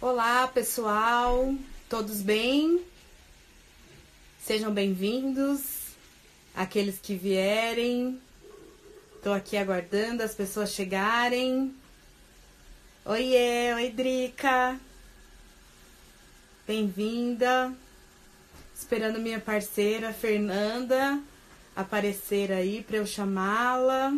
Olá, pessoal, todos bem? Sejam bem-vindos, aqueles que vierem. Estou aqui aguardando as pessoas chegarem. Oiê, oi, Drica. Bem-vinda. Esperando minha parceira Fernanda aparecer aí para eu chamá-la.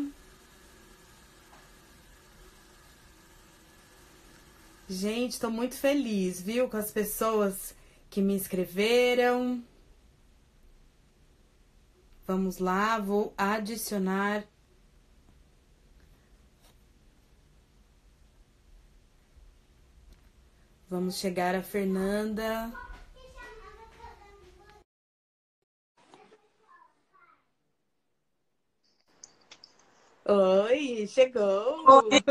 Gente, estou muito feliz, viu, com as pessoas que me inscreveram. Vamos lá, vou adicionar. Vamos chegar a Fernanda. Oi, chegou! Oi,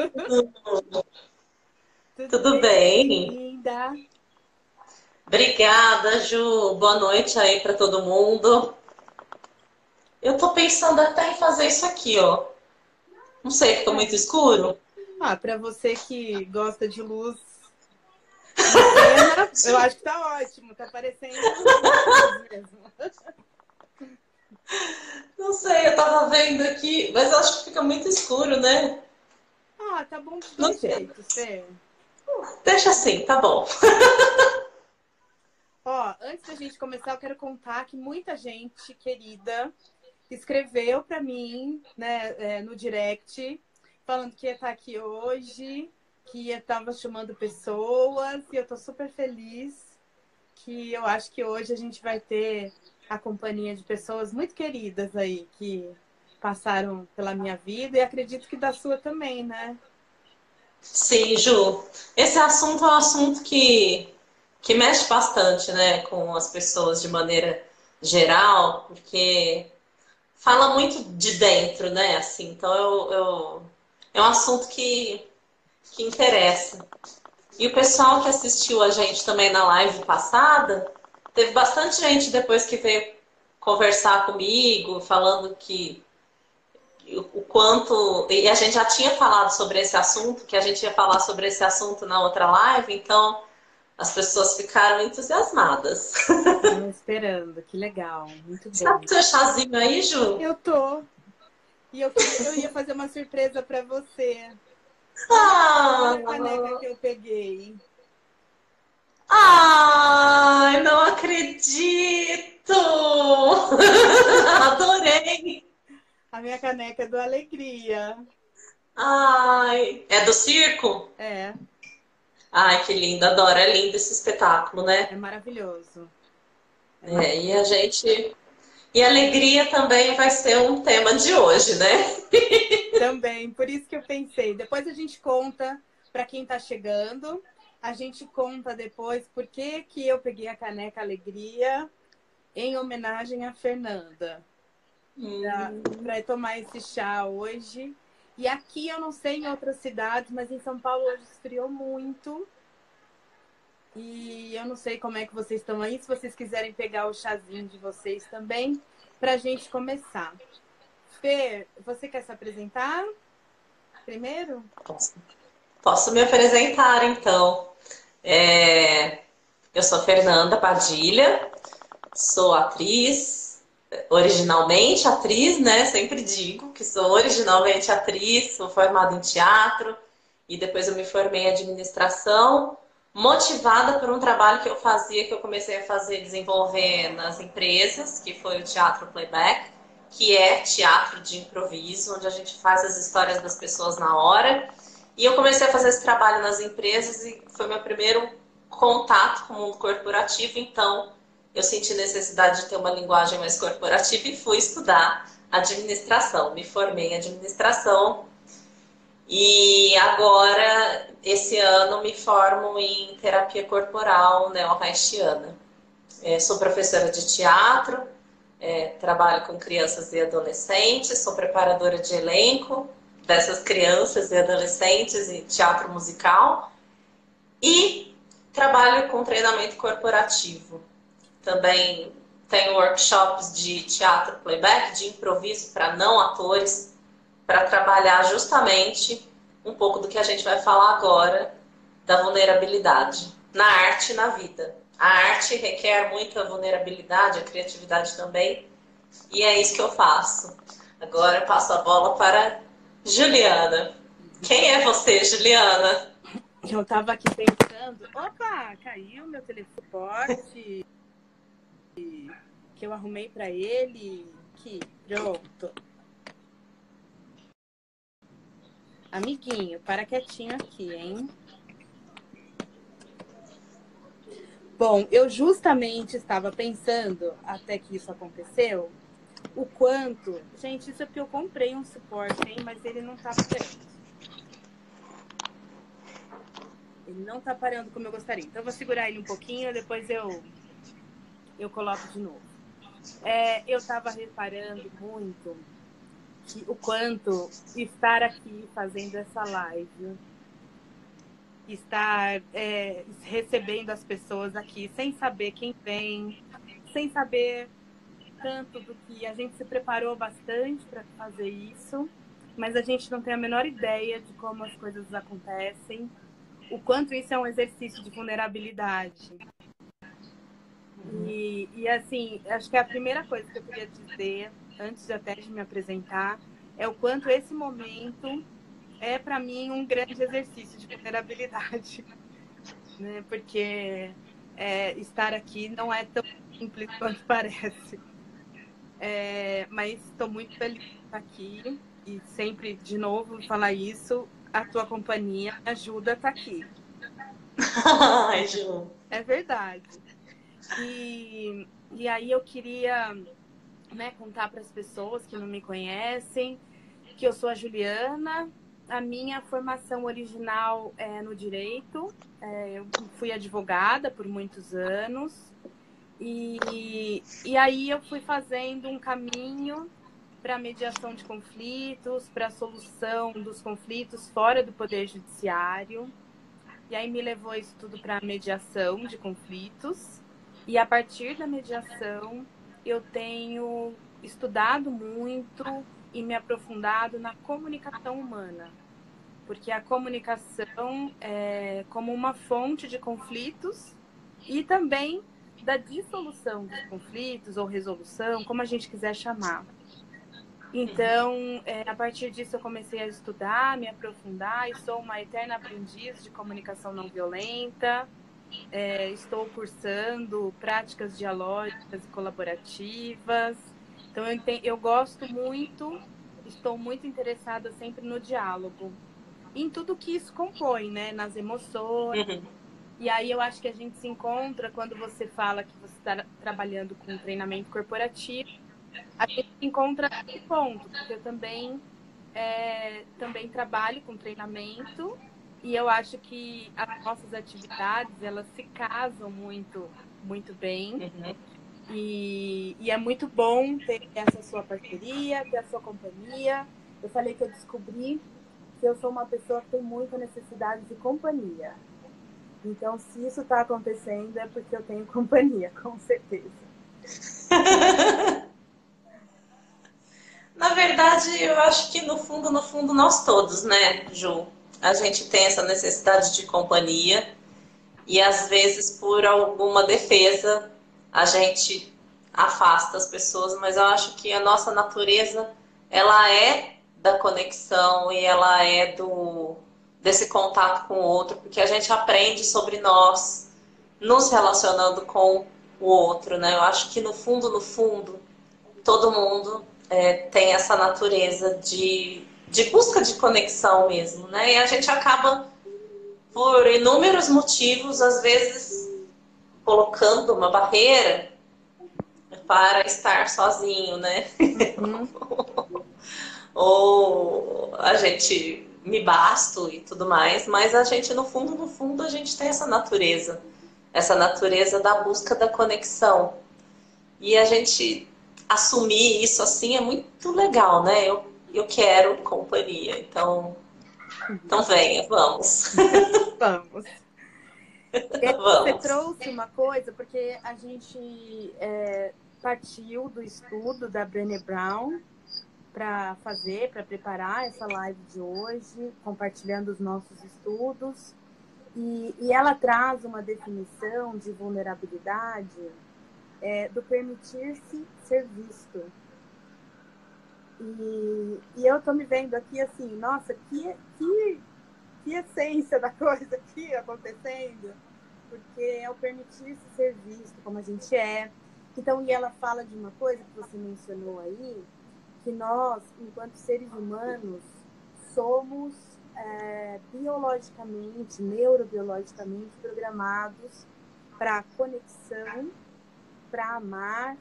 Tudo tudo bem, bem? bem-vinda! Obrigada, Ju. Boa noite aí para todo mundo. Eu tô pensando até em fazer isso aqui, ó. Não sei, ficou muito escuro? Para você que gosta de luz em cena, eu acho que tá ótimo, tá parecendo luz mesmo. Não sei, eu tava vendo aqui, mas eu acho que fica muito escuro, né? Tá bom dos Não dois sei. jeitos, Fê. Deixa assim, tá bom. Antes da gente começar, eu quero contar que muita gente querida escreveu para mim, né, no direct, falando que ia estar aqui hoje, que estava chamando pessoas, e eu tô super feliz que eu acho que hoje a gente vai ter a companhia de pessoas muito queridas aí, que passaram pela minha vida, e acredito que da sua também, né? Sim, Ju. Esse assunto é um assunto que mexe bastante, né, com as pessoas de maneira geral, porque fala muito de dentro, né? Assim, então é um assunto que interessa. E o pessoal que assistiu a gente também na live passada, teve bastante gente depois que veio conversar comigo, falando que o quanto. E a gente já tinha falado sobre esse assunto, que a gente ia falar sobre esse assunto na outra live, então as pessoas ficaram entusiasmadas. Estão esperando, que legal, muito Está bem. seu chazinho aí, Ju? Eu tô, e eu ia fazer uma surpresa para você. Ah, Olha a caneca que eu peguei. ai, não acredito! Adorei! A minha caneca é do Alegria. Ai, é do circo? É, Ai, que lindo, adoro, é lindo esse espetáculo, é né? maravilhoso. É É, e maravilhoso. a gente. E alegria também vai ser um tema de hoje, né? Também, por isso que eu pensei. Depois a gente conta para quem está chegando. A gente conta depois por que eu peguei a caneca Alegria em homenagem à Fernanda. Para tomar esse chá hoje. E aqui eu não sei em outras cidades, mas em São Paulo hoje esfriou muito. E eu não sei como é que vocês estão aí, se vocês quiserem pegar o chazinho de vocês também, para a gente começar. Fê, você quer se apresentar primeiro? Posso me apresentar, então. É, eu sou Fernanda Padilha, sou atriz, originalmente atriz, né? Sempre digo que sou originalmente atriz, sou formada em teatro e depois eu me formei em administração, motivada por um trabalho que eu fazia, que eu comecei a fazer, desenvolver nas empresas, que foi o teatro playback, que é teatro de improviso, onde a gente faz as histórias das pessoas na hora. E eu comecei a fazer esse trabalho nas empresas e foi meu primeiro contato com o mundo corporativo, então eu senti necessidade de ter uma linguagem mais corporativa e fui estudar administração. Me formei em administração e agora, esse ano, me formo em terapia corporal neo-haitiana. Sou professora de teatro, trabalho com crianças e adolescentes, sou preparadora de elenco dessas crianças e adolescentes em teatro musical e trabalho com treinamento corporativo. Também tenho workshops de teatro playback, de improviso para não atores, para trabalhar justamente um pouco do que a gente vai falar agora, da vulnerabilidade. na arte e na vida. A arte requer muita vulnerabilidade, a criatividade também, e é isso que eu faço. Agora eu passo a bola para Juliana. Quem é você, Juliana? Eu estava aqui pensando, opa, caiu meu telefone que eu arrumei para ele, que pronto. Amiguinho, para quietinho aqui, hein? Bom, eu justamente estava pensando, até que isso aconteceu, o quanto... Gente, isso é porque eu comprei um suporte, hein? Mas ele não tá parando. Ele não tá parando como eu gostaria. Então, eu vou segurar ele um pouquinho, depois eu coloco de novo. Eu estava reparando muito o quanto estar aqui fazendo essa live, estar recebendo as pessoas aqui, sem saber quem vem, sem saber tanto do que a gente se preparou bastante para fazer isso, mas a gente não tem a menor ideia de como as coisas acontecem, o quanto isso é um exercício de vulnerabilidade. E assim, acho que a primeira coisa que eu queria dizer, antes até de me apresentar, é o quanto esse momento é, para mim, um grande exercício de vulnerabilidade. Né? Porque estar aqui não é tão simples quanto parece. Mas estou muito feliz de estar aqui e sempre, de novo, falar isso, a tua companhia me ajuda a estar aqui. Ai, Ju. É verdade. E aí eu queria, né, contar para as pessoas que não me conhecem que eu sou a Juliana. A minha formação original é no direito. Eu fui advogada por muitos anos. E aí eu fui fazendo um caminho para a mediação de conflitos, para a solução dos conflitos fora do Poder Judiciário. E aí me levou isso tudo para a mediação de conflitos. E a partir da mediação, eu tenho estudado muito e me aprofundado na comunicação humana. Porque a comunicação é como uma fonte de conflitos e também da dissolução dos conflitos ou resolução, como a gente quiser chamar. Então, a partir disso, eu comecei a estudar, me aprofundar e sou uma eterna aprendiz de comunicação não violenta. Estou cursando práticas dialógicas e colaborativas. Então, eu gosto muito, estou muito interessada sempre no diálogo, em tudo que isso compõe, né? Nas emoções. Uhum. E aí eu acho que a gente se encontra quando você fala que você está trabalhando com treinamento corporativo. A gente se encontra nesse ponto, porque eu também trabalho com treinamento e eu acho que as nossas atividades, elas se casam muito, muito bem. Uhum. E é muito bom ter essa sua parceria, ter a sua companhia. Eu falei que eu descobri que eu sou uma pessoa que tem muita necessidade de companhia. Então, se isso está acontecendo, é porque eu tenho companhia, com certeza. Na verdade, eu acho que no fundo, nós todos, né, Ju? A gente tem essa necessidade de companhia e às vezes por alguma defesa a gente afasta as pessoas, mas eu acho que a nossa natureza, ela é da conexão e ela é desse contato com o outro, porque a gente aprende sobre nós nos relacionando com o outro, né? Eu acho que no fundo, todo mundo tem essa natureza de busca de conexão mesmo, né? E a gente acaba, por inúmeros motivos, às vezes colocando uma barreira para estar sozinho, né? Uhum. Ou a gente me basto e tudo mais, mas a gente, no fundo, a gente tem essa natureza da busca da conexão. E a gente assumir isso assim é muito legal, né? Eu quero companhia, então venha, vamos. Vamos. Você Vamos. trouxe uma coisa, porque a gente partiu do estudo da Brené Brown para preparar essa live de hoje, compartilhando os nossos estudos. E ela traz uma definição de vulnerabilidade do permitir-se ser visto. E eu tô me vendo aqui assim, nossa, que essência da coisa aqui acontecendo, porque é o permitir-se ser visto como a gente é. Então, e ela fala de uma coisa que você mencionou aí, que nós, enquanto seres humanos, somos biologicamente, neurobiologicamente programados para conexão, para amar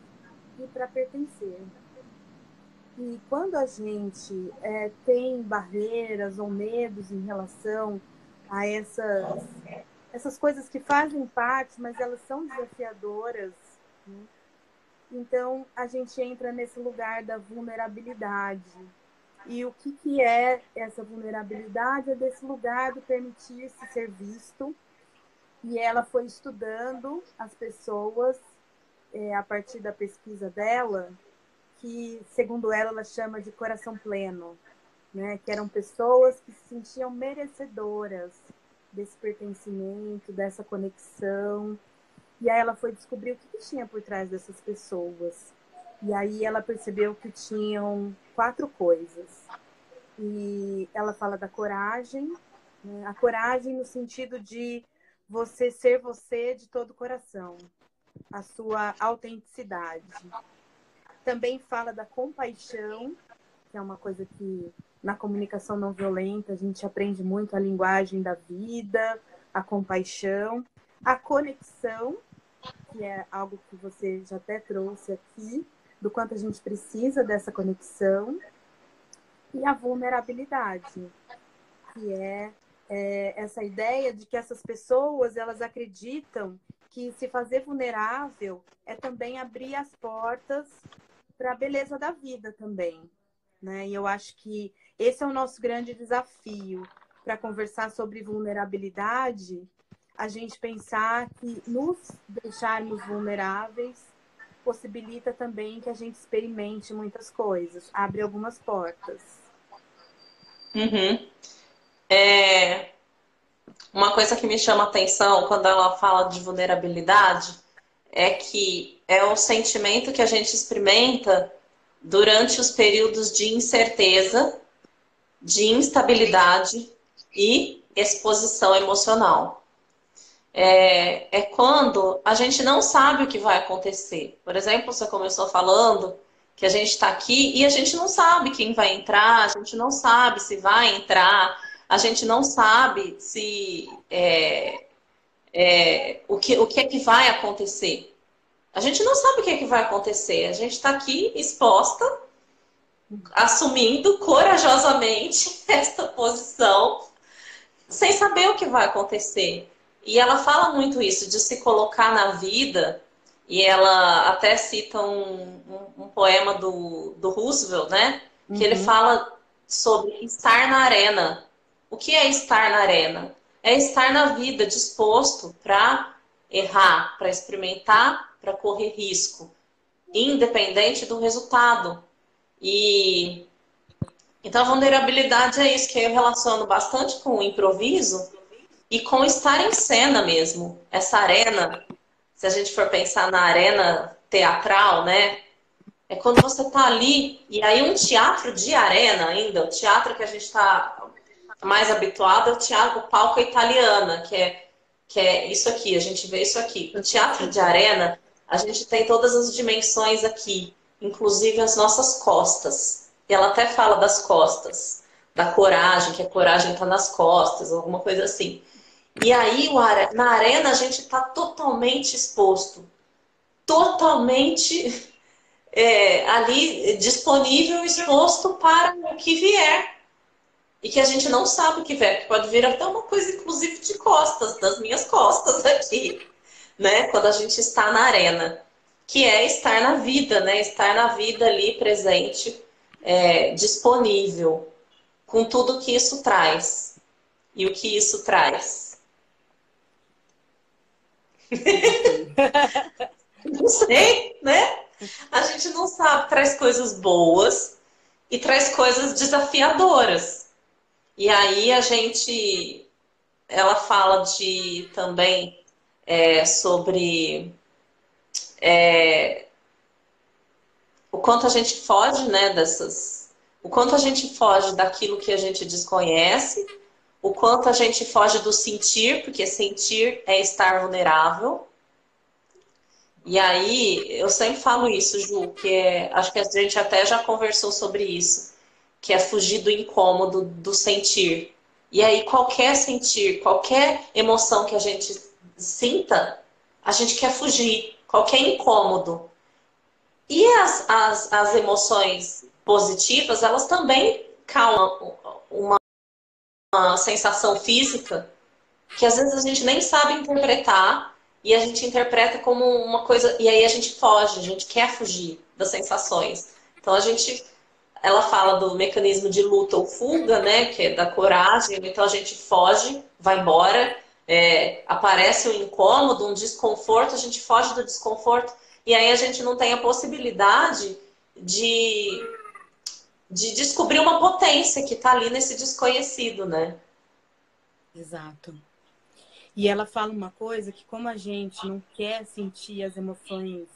e para pertencer. E quando a gente tem barreiras ou medos em relação a essas coisas que fazem parte, mas elas são desafiadoras, né? Então a gente entra nesse lugar da vulnerabilidade. E o que é essa vulnerabilidade? É desse lugar do permitir-se ser visto. E ela foi estudando as pessoas a partir da pesquisa dela, que, segundo ela chama de coração pleno, né? Que eram pessoas que se sentiam merecedoras desse pertencimento, dessa conexão. E aí ela foi descobrir o que tinha por trás dessas pessoas. E aí ela percebeu que tinham 4 coisas. E ela fala da coragem, né? A coragem no sentido de você ser você de todo o coração, a sua autenticidade. Também fala da compaixão, que é uma coisa que na comunicação não violenta a gente aprende muito a linguagem da vida, a compaixão, a conexão, que é algo que você já até trouxe aqui, do quanto a gente precisa dessa conexão, e a vulnerabilidade, que é essa ideia de que essas pessoas, elas acreditam que se fazer vulnerável é também abrir as portas para a beleza da vida também, né? E eu acho que esse é o nosso grande desafio para conversar sobre vulnerabilidade, a gente pensar que nos deixarmos vulneráveis possibilita também que a gente experimente muitas coisas, abre algumas portas. Uhum. Uma coisa que me chama a atenção quando ela fala de vulnerabilidade é que é o sentimento que a gente experimenta durante os períodos de incerteza, de instabilidade e exposição emocional. É quando a gente não sabe o que vai acontecer. Por exemplo, você começou falando que a gente está aqui e a gente não sabe quem vai entrar, a gente não sabe se vai entrar, a gente não sabe se o que é que vai acontecer. A gente não sabe o que é que vai acontecer. A gente está aqui exposta, assumindo corajosamente esta posição, sem saber o que vai acontecer. E ela fala muito isso, de se colocar na vida, e ela até cita um poema do Roosevelt, né? Que ele fala sobre estar na arena. O que é estar na arena? É estar na vida disposto para errar, para experimentar, para correr risco, independente do resultado. E então a vulnerabilidade é isso, que eu relaciono bastante com o improviso e com estar em cena mesmo. Essa arena, se a gente for pensar na arena teatral, né? É quando você está ali, e aí um teatro de arena ainda, o teatro que a gente está mais habituado é o teatro, o palco italiana, que é isso aqui, a gente vê isso aqui. O teatro de arena, a gente tem todas as dimensões aqui, inclusive as nossas costas. E ela até fala das costas, da coragem, que a coragem está nas costas, alguma coisa assim. E aí, na arena, a gente está totalmente exposto, totalmente ali disponível, exposto para o que vier. E que a gente não sabe o que vier, que pode vir até uma coisa, inclusive, de costas, das minhas costas aqui, né? Quando a gente está na arena, que é estar na vida, né? Estar na vida ali presente, disponível, com tudo que isso traz. E o que isso traz? Não sei, né? A gente não sabe, traz coisas boas e traz coisas desafiadoras. E aí a gente ela fala de também sobre o quanto a gente foge, né, o quanto a gente foge daquilo que a gente desconhece, o quanto a gente foge do sentir, porque sentir é estar vulnerável. E aí, eu sempre falo isso, Ju, acho que a gente até já conversou sobre isso, que é fugir do incômodo do sentir. E aí, qualquer sentir, qualquer emoção que a gente sinta, a gente quer fugir, qualquer incômodo. E as emoções positivas, elas também causam uma sensação física que às vezes a gente nem sabe interpretar e a gente interpreta como uma coisa, e aí a gente foge, a gente quer fugir das sensações. Então ela fala do mecanismo de luta ou fuga, né, que é da coragem, então a gente foge, vai embora, aparece um incômodo, um desconforto, a gente foge do desconforto, e aí a gente não tem a possibilidade de, de descobrir uma potência que está ali nesse desconhecido, né? Exato. E ela fala uma coisa que como a gente não quer sentir as emoções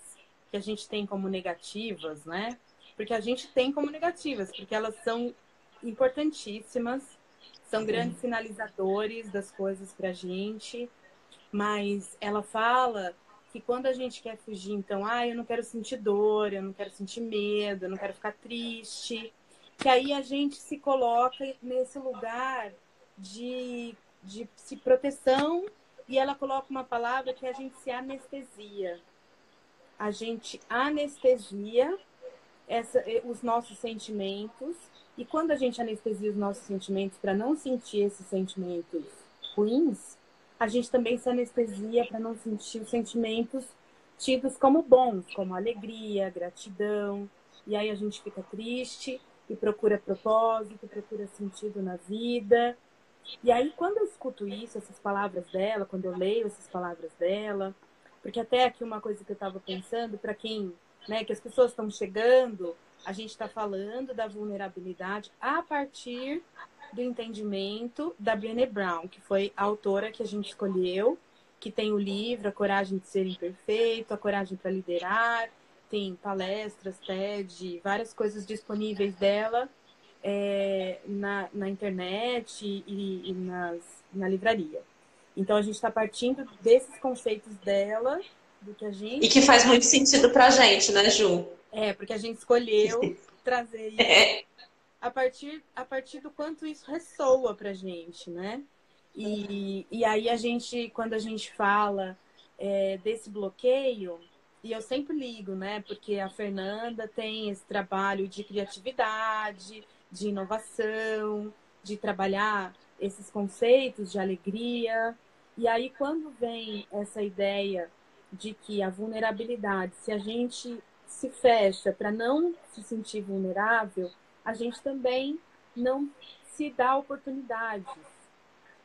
que a gente tem como negativas, né? Porque a gente tem como negativas, porque elas são importantíssimas, são grandes sinalizadores das coisas pra gente, mas ela fala que quando a gente quer fugir, então, eu não quero sentir dor, eu não quero sentir medo, eu não quero ficar triste, que aí a gente se coloca nesse lugar de proteção, e ela coloca uma palavra que a gente se anestesia. A gente anestesia os nossos sentimentos, e quando a gente anestesia os nossos sentimentos para não sentir esses sentimentos ruins, a gente também se anestesia para não sentir os sentimentos tidos como bons, como alegria, gratidão, e aí a gente fica triste e procura propósito, procura sentido na vida. E aí, quando eu escuto isso, essas palavras dela, quando eu leio essas palavras dela, porque até aqui uma coisa que eu estava pensando, para quem, né, que as pessoas estão chegando, a gente está falando da vulnerabilidade a partir do entendimento da Brené Brown, que foi a autora que a gente escolheu, que tem o livro A Coragem de Ser Imperfeito, A Coragem para Liderar, tem palestras, TED, várias coisas disponíveis dela na internet e na livraria. Então, a gente está partindo desses conceitos dela, do que a E gente... que faz muito sentido pra gente, né, Ju? porque a gente escolheu trazer isso a partir do quanto isso ressoa pra gente, né? E aí quando a gente fala desse bloqueio, e eu sempre ligo, né? Porque a Fernanda tem esse trabalho de criatividade, de inovação, de trabalhar esses conceitos de alegria. E aí, quando vem essa ideia de que a vulnerabilidade, se a gente se fecha para não se sentir vulnerável, a gente também não se dá oportunidades.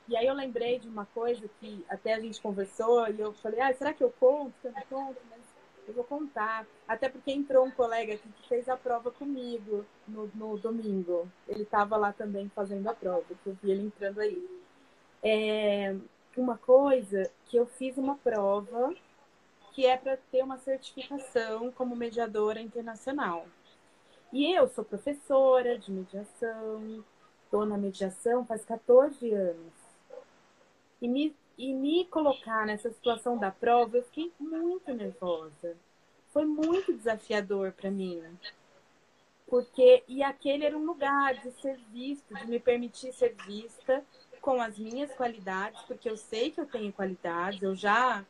E aí eu lembrei de uma coisa que até a gente conversou e eu falei, será que eu conto? Eu não conto, mas eu vou contar. Até porque entrou um colega aqui que fez a prova comigo no domingo. Ele estava lá também fazendo a prova, que eu vi ele entrando aí. Uma coisa que eu fiz uma prova que é para ter uma certificação como mediadora internacional. E eu sou professora de mediação, estou na mediação faz 14 anos. E me colocar nessa situação da prova, eu fiquei muito nervosa. Foi muito desafiador para mim. E aquele era um lugar de ser visto, de me permitir ser vista com as minhas qualidades, porque eu sei que eu tenho qualidades, eu já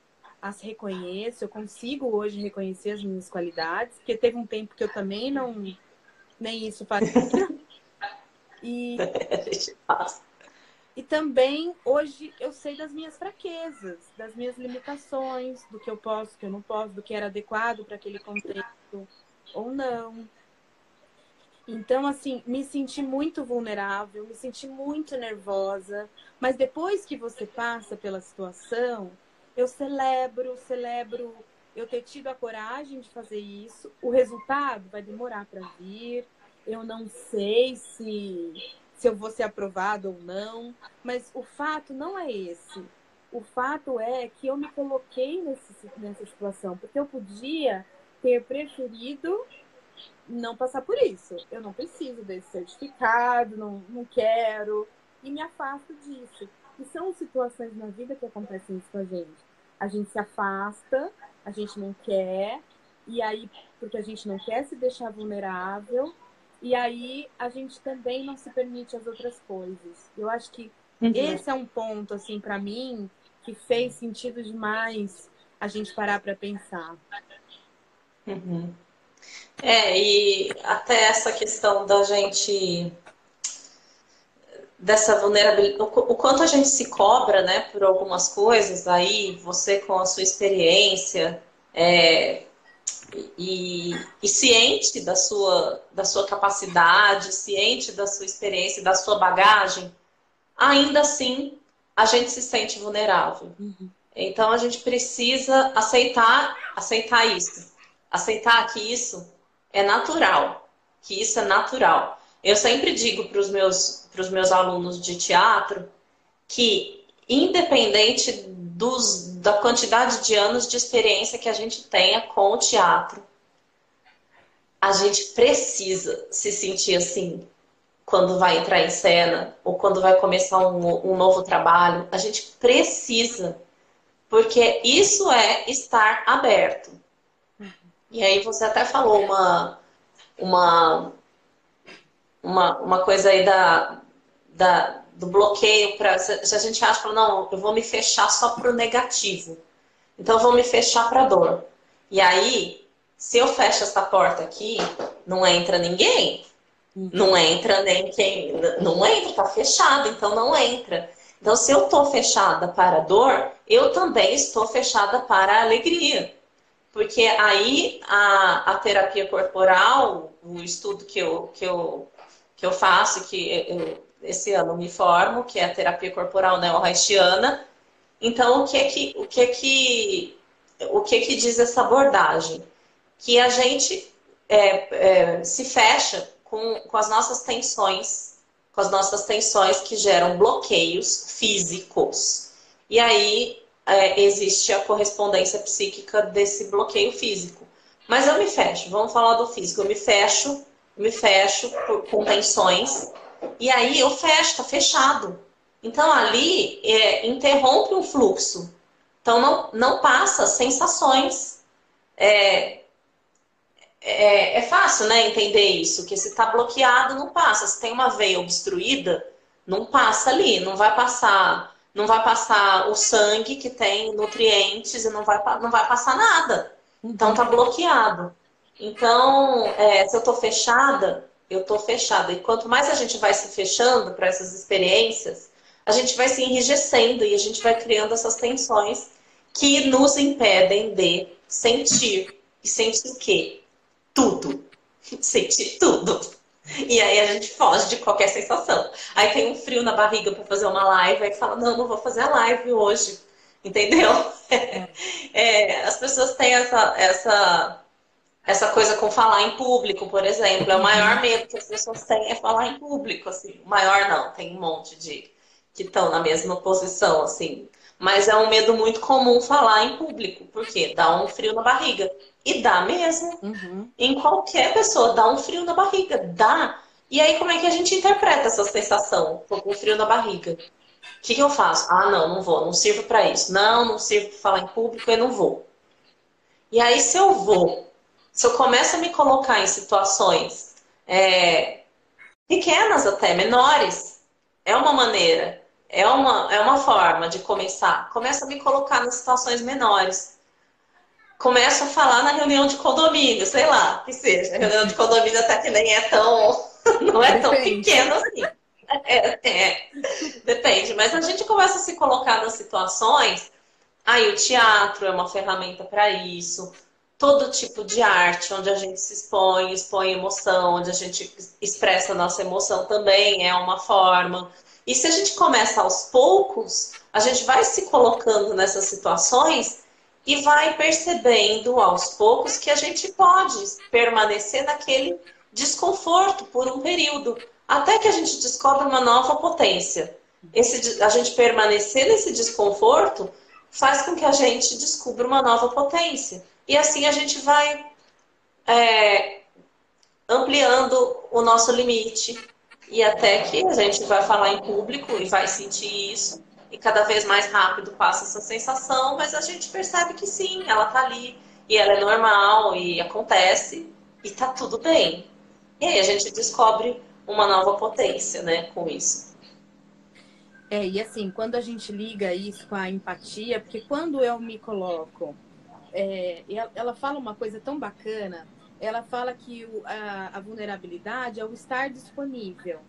as reconheço, eu consigo hoje reconhecer as minhas qualidades, porque teve um tempo que eu também nem isso fazia. E também, hoje, eu sei das minhas fraquezas, das minhas limitações, do que eu posso, do que eu não posso, do que era adequado para aquele contexto ou não. Então, assim, me senti muito vulnerável, me senti muito nervosa, mas depois que você passa pela situação, eu celebro eu ter tido a coragem de fazer isso. O resultado vai demorar para vir. Eu não sei se eu vou ser aprovado ou não. Mas o fato não é esse. O fato é que eu me coloquei nessa situação, porque eu podia ter preferido não passar por isso. Eu não preciso desse certificado, não quero, e me afasto disso. E são situações na vida que acontecem isso com a gente. A gente se afasta, a gente não quer, e aí, porque a gente não quer se deixar vulnerável, e aí a gente também não se permite as outras coisas. Eu acho que esse é um ponto, assim, para mim, que fez sentido demais a gente parar para pensar. Uhum. E até essa questão da gente, dessa vulnerabilidade, o quanto a gente se cobra, né, por algumas coisas, aí você com a sua experiência, e ciente da sua capacidade, ciente da sua experiência, da sua bagagem, ainda assim a gente se sente vulnerável. Uhum. Então a gente precisa aceitar isso. Aceitar que isso é natural. Que isso é natural. Eu sempre digo para os meus alunos de teatro que, independente da quantidade de anos de experiência que a gente tenha com o teatro, a gente precisa se sentir assim quando vai entrar em cena ou quando vai começar um novo trabalho. A gente precisa, porque isso é estar aberto. E aí você até falou uma, uma coisa aí do bloqueio. Se a gente acha, não, eu vou me fechar só para o negativo. Então eu vou me fechar para a dor. E aí, se eu fecho essa porta aqui, não entra ninguém. Não entra nem quem... Não entra, tá fechado, então não entra. Então, se eu tô fechada para a dor, eu também estou fechada para a alegria. Porque aí a terapia corporal, o estudo que eu faço, esse ano me formo, que é a terapia corporal neo-haitiana. Então, o que que diz essa abordagem? Que a gente se fecha com as nossas tensões que geram bloqueios físicos. E aí existe a correspondência psíquica desse bloqueio físico. Mas eu me fecho, vamos falar do físico, eu me fecho com tensões, e aí eu fecho, tá fechado. Então ali interrompe um fluxo. Então não passa sensações. É fácil, né, entender isso, que se está bloqueado, não passa. Se tem uma veia obstruída, não passa ali, não vai passar o sangue que tem nutrientes e não vai passar nada. Então tá bloqueado. Então, se eu tô fechada, eu tô fechada. E quanto mais a gente vai se fechando para essas experiências, a gente vai se enrijecendo e a gente vai criando essas tensões que nos impedem de sentir. E sentir o quê? Tudo. Sentir tudo. E aí a gente foge de qualquer sensação. Aí tem um frio na barriga para fazer uma live, aí fala, não vou fazer a live hoje. Entendeu? As pessoas têm essa coisa com falar em público, por exemplo. É o maior medo que as pessoas têm é falar em público, assim. O maior não, tem um monte de que estão na mesma posição, assim. Mas é um medo muito comum falar em público, porque dá um frio na barriga. E dá mesmo. Em qualquer pessoa, dá um frio na barriga. Dá. E aí, como é que a gente interpreta essa sensação? Tô com frio na barriga. O que eu faço? Ah, não vou, não sirvo para isso. Não sirvo para falar em público, eu não vou. E aí, se eu começo a me colocar em situações pequenas até, menores, é uma maneira, é uma forma de começar. Começo a me colocar nas situações menores. Começo a falar na reunião de condomínio, sei lá, que seja. A reunião de condomínio até que nem é tão... não é tão pequeno assim. Depende. Mas a gente começa a se colocar nas situações. Aí o teatro é uma ferramenta para isso. Todo tipo de arte, onde a gente se expõe emoção, onde a gente expressa a nossa emoção também é uma forma. E se a gente começa aos poucos, a gente vai se colocando nessas situações e vai percebendo aos poucos que a gente pode permanecer naquele desconforto por um período. até que a gente descobre uma nova potência. A gente permanecer nesse desconforto faz com que a gente descubra uma nova potência. E assim a gente vai ampliando o nosso limite. E até que a gente vai falar em público e vai sentir isso. E cada vez mais rápido passa essa sensação, mas a gente percebe que sim, ela tá ali. E ela é normal e acontece. E tá tudo bem. E aí a gente descobre uma nova potência, né, com isso. E assim, quando a gente liga isso com a empatia, porque quando eu me coloco, ela fala uma coisa tão bacana, ela fala que a vulnerabilidade é o estar disponível.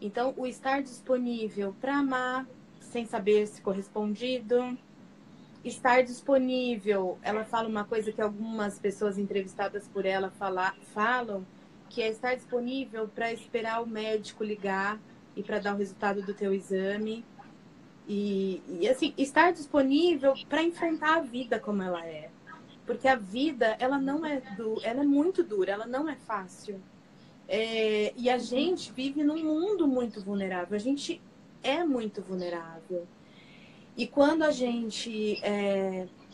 Então, o estar disponível para amar, sem saber se correspondido, estar disponível, ela fala uma coisa que algumas pessoas entrevistadas por ela falam, que é estar disponível para esperar o médico ligar e para dar o resultado do teu exame. E assim, estar disponível para enfrentar a vida como ela é. Porque a vida, ela não é ela é muito dura, ela não é fácil. E a gente vive num mundo muito vulnerável. A gente é muito vulnerável. E quando a gente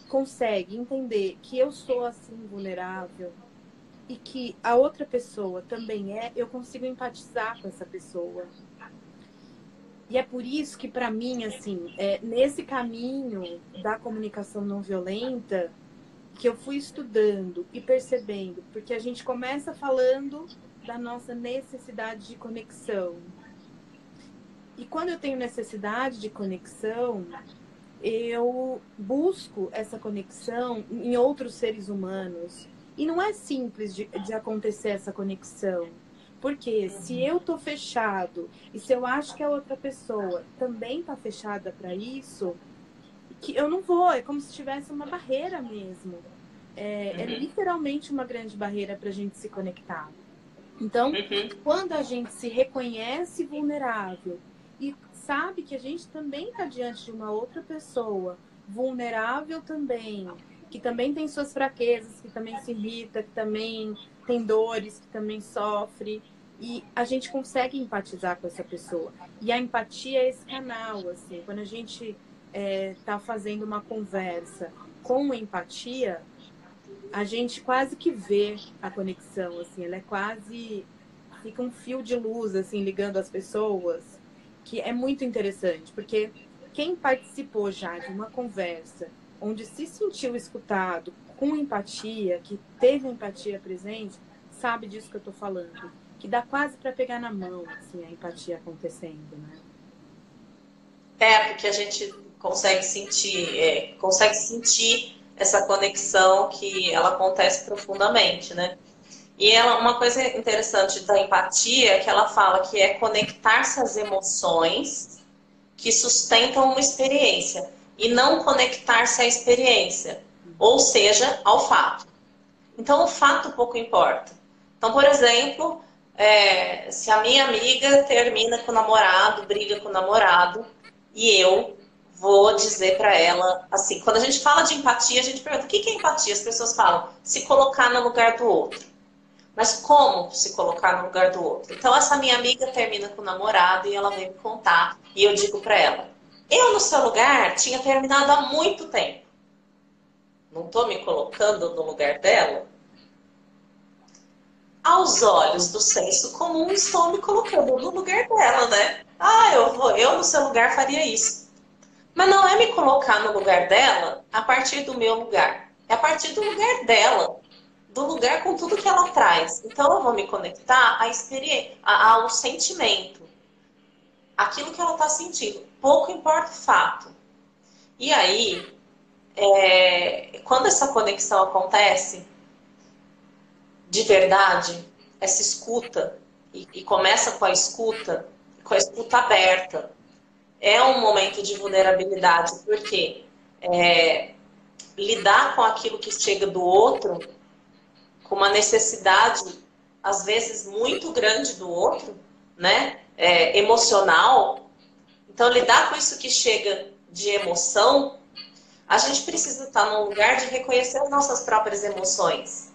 consegue entender que eu sou assim vulnerável e que a outra pessoa também eu consigo empatizar com essa pessoa. E é por isso que, para mim, assim, nesse caminho da comunicação não violenta, que eu fui estudando e percebendo, porque a gente começa falando da nossa necessidade de conexão. E quando eu tenho necessidade de conexão, eu busco essa conexão em outros seres humanos. E não é simples de acontecer essa conexão. Porque se eu tô fechado e se eu acho que a outra pessoa também tá fechada para isso, que eu não vou, é como se tivesse uma barreira mesmo. É literalmente uma grande barreira para a gente se conectar. Então, quando a gente se reconhece vulnerável e sabe que a gente também está diante de uma outra pessoa vulnerável também, que também tem suas fraquezas, que também se irrita, que também tem dores, que também sofre, e a gente consegue empatizar com essa pessoa. E a empatia é esse canal, assim, quando a gente está fazendo uma conversa com empatia, a gente quase que vê a conexão, assim, ela é quase... Fica um fio de luz, assim, ligando as pessoas, que é muito interessante, porque quem participou já de uma conversa onde se sentiu escutado com empatia, que teve empatia presente, sabe disso que eu tô falando. Que dá quase para pegar na mão, assim, a empatia acontecendo, né? Porque a gente consegue sentir essa conexão que ela acontece profundamente, né? E uma coisa interessante da empatia é que ela fala que é conectar-se às emoções que sustentam uma experiência e não conectar-se à experiência, ou seja, ao fato. Então, o fato pouco importa. Então, por exemplo, se a minha amiga termina com o namorado, briga com o namorado, e eu vou dizer para ela, assim, quando a gente fala de empatia, a gente pergunta, o que é empatia? As pessoas falam, se colocar no lugar do outro. Mas como se colocar no lugar do outro? Então, essa minha amiga termina com o namorado e ela vem me contar, e eu digo para ela, eu no seu lugar tinha terminado há muito tempo. Não estou me colocando no lugar dela? Aos olhos do senso comum, estou me colocando no lugar dela, né? Eu no seu lugar faria isso. Mas não é me colocar no lugar dela a partir do meu lugar. É a partir do lugar dela. Do lugar com tudo que ela traz. Então, eu vou me conectar à experiência, ao sentimento. Aquilo que ela está sentindo. Pouco importa o fato. E aí, quando essa conexão acontece, de verdade, essa escuta, e começa com a escuta aberta, é um momento de vulnerabilidade, porque lidar com aquilo que chega do outro, com uma necessidade, às vezes, muito grande do outro, né? Emocional. Então, lidar com isso que chega de emoção, a gente precisa estar num lugar de reconhecer as nossas próprias emoções,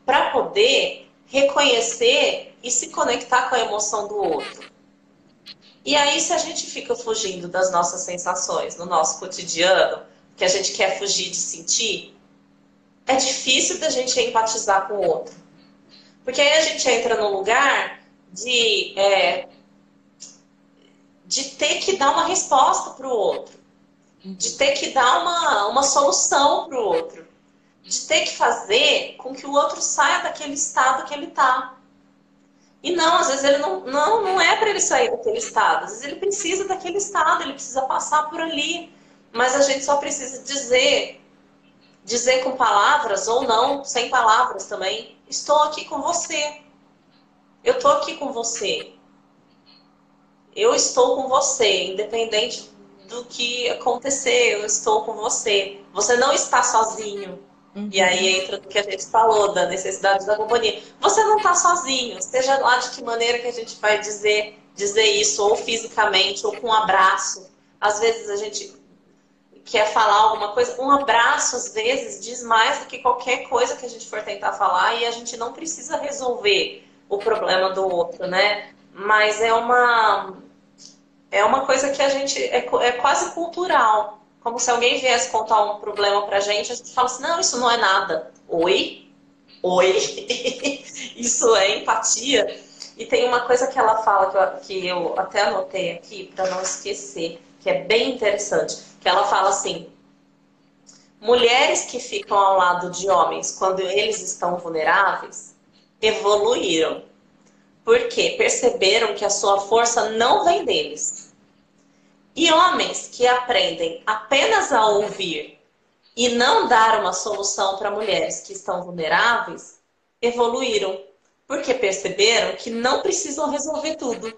para poder reconhecer e se conectar com a emoção do outro. E aí, se a gente fica fugindo das nossas sensações no nosso cotidiano, que a gente quer fugir de sentir, é difícil da gente empatizar com o outro. Porque aí a gente entra num lugar de ter que dar uma resposta para o outro, de ter que dar uma solução para o outro, de ter que fazer com que o outro saia daquele estado que ele está. E não, às vezes ele não é para ele sair daquele estado, às vezes ele precisa daquele estado, ele precisa passar por ali. Mas a gente só precisa dizer com palavras ou não, sem palavras também, estou aqui com você. Eu estou aqui com você. Eu estou com você, independente do que acontecer, eu estou com você. Você não está sozinho. E aí entra no que a gente falou, da necessidade da companhia. Você não está sozinho, seja lá de que maneira que a gente vai dizer isso, ou fisicamente, ou com um abraço. Às vezes a gente quer falar alguma coisa, um abraço às vezes diz mais do que qualquer coisa que a gente for tentar falar, e a gente não precisa resolver o problema do outro, né? Mas é uma coisa que a gente é quase cultural. Como se alguém viesse contar um problema pra gente, a gente fala assim, não, isso não é nada. Oi? Oi? Isso é empatia? E tem uma coisa que ela fala, que eu até anotei aqui para não esquecer, que é bem interessante, que ela fala assim, mulheres que ficam ao lado de homens quando eles estão vulneráveis, evoluíram. Porque perceberam que a sua força não vem deles. E homens que aprendem apenas a ouvir e não dar uma solução para mulheres que estão vulneráveis, evoluíram. Porque perceberam que não precisam resolver tudo.